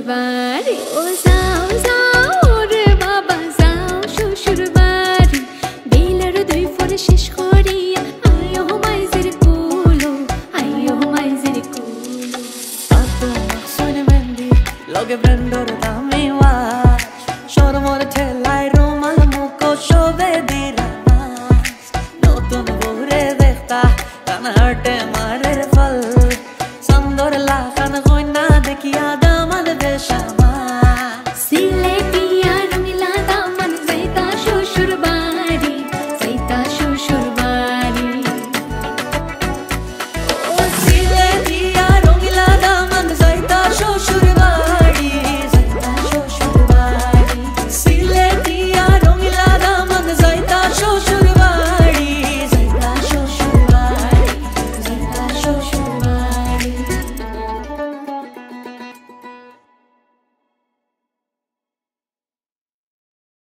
বাড়ি ও যাও যাও রে বাবা যাও শ্বশুর বাড়ি বেলার দুই ফোরে শেষ করিয়া আইও মাইজের কুলো আইও মাইজের কুলো Tanto sono mendi, lo che prendo da